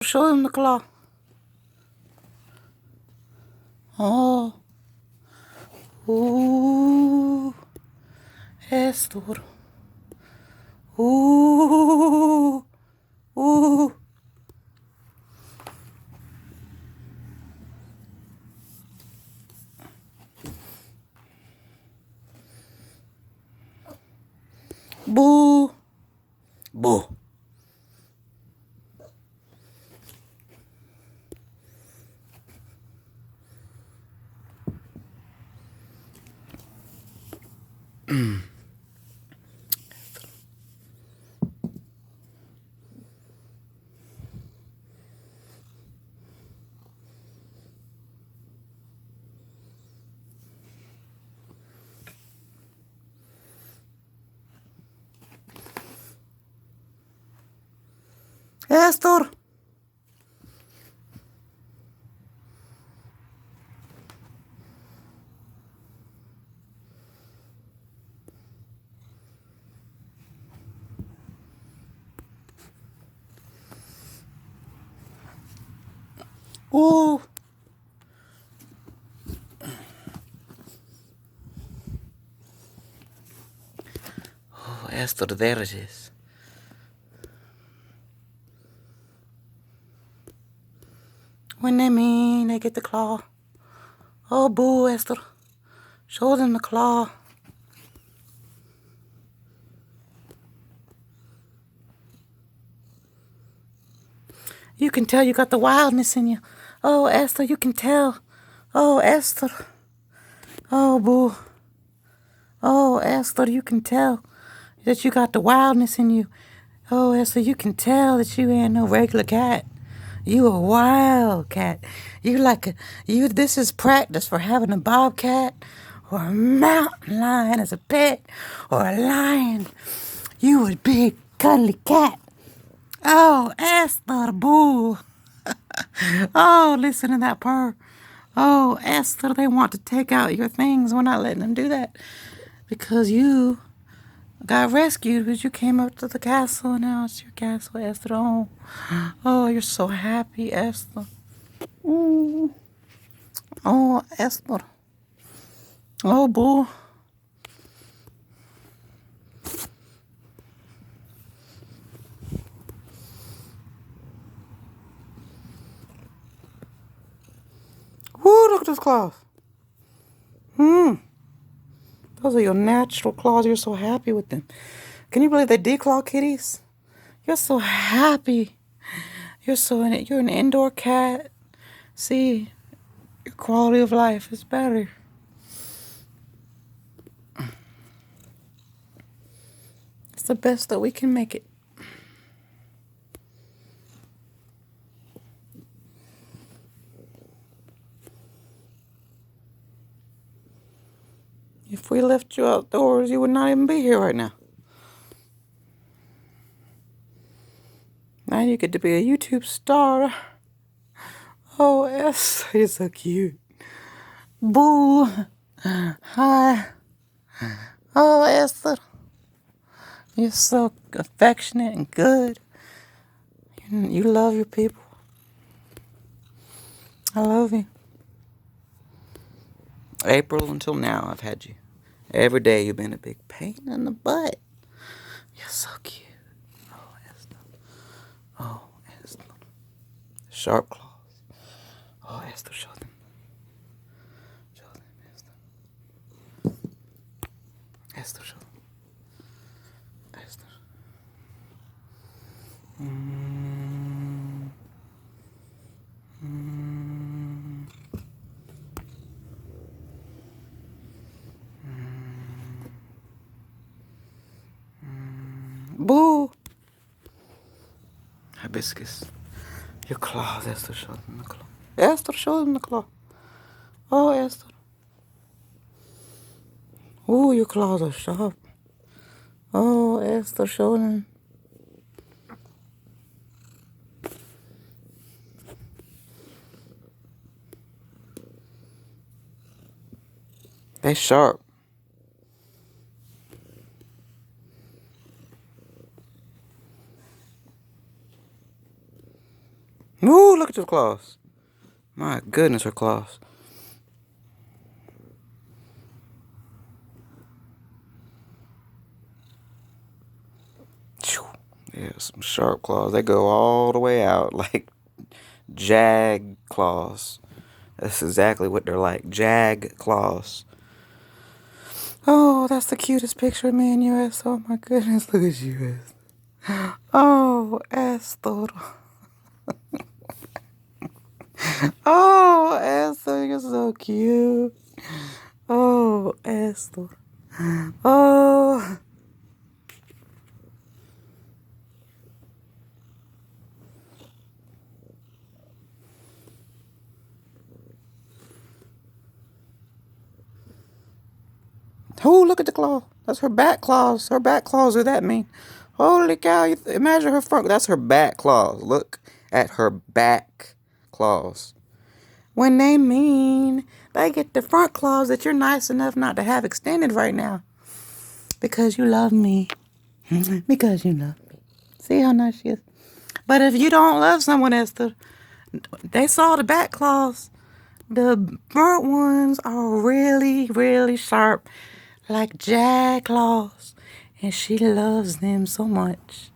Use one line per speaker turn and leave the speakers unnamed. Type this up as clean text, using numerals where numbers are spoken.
Show them the claw. Oh. Ooh. Esther. Ooh. Ooh. Boo. Boo. Esther. Ooh. Oh, Esther, there it is. When they mean they get the claw. Oh, boo, Esther. Show them the claw. You can tell you got the wildness in you. Oh, Esther, you can tell. Oh, Esther. Oh, boo. Oh, Esther, you can tell that you got the wildness in you. Oh, Esther, you can tell that you ain't no regular cat. You a wild cat. This is practice for having a bobcat or a mountain lion as a pet or a lion. You a big cuddly cat. Oh, Esther, boo. Oh, listen to that purr. Oh, Esther, they want to take out your things. We're not letting them do that because you got rescued, but you came up to the castle and now it's your castle, Esther. Oh, you're so happy, Esther. Mm. Oh, Esther. Oh, boo. Woo, look at those claws. Those are your natural claws. You're so happy with them. Can you believe they declaw kitties? You're so happy. You're an indoor cat. See, your quality of life is better. It's the best that we can make it. If we left you outdoors, you would not even be here right now. Now you get to be a YouTube star. Oh, Esther, you're so cute. Boo. Hi. Oh, Esther. You're so affectionate and good. You love your people. I love you. April until now, I've had you. Every day you've been a big pain in the butt. You're so cute. Oh, Esther. Oh, Esther. Sharp claws. Oh, Esther, show them. Show them, Esther. Esther, show them. Esther. Boo. Hibiscus. Your claws, Esther, show them the claw. Esther, show them the claw. Oh, Esther. Ooh, your claws are sharp. Oh, Esther, show them. They sharp. Ooh, look at your claws. My goodness, her claws. Yeah, some sharp claws. They go all the way out like jag claws. That's exactly what they're like. Jag claws. Oh, that's the cutest picture of me and you, Esther. Oh my goodness, look at you, Esther. Oh, Esther. Oh, Esther, you're so cute. Oh, Esther. Oh. Oh, look at the claw. That's her back claws. Her back claws are that mean. Holy cow. Imagine her front. That's her back claws. Look at her back claws. When they mean, they get the front claws that you're nice enough not to have extended right now. Because you love me. Because you love me. See how nice she is? But if you don't love someone, Esther, they saw the back claws. The front ones are really, really sharp, like jag claws. And she loves them so much.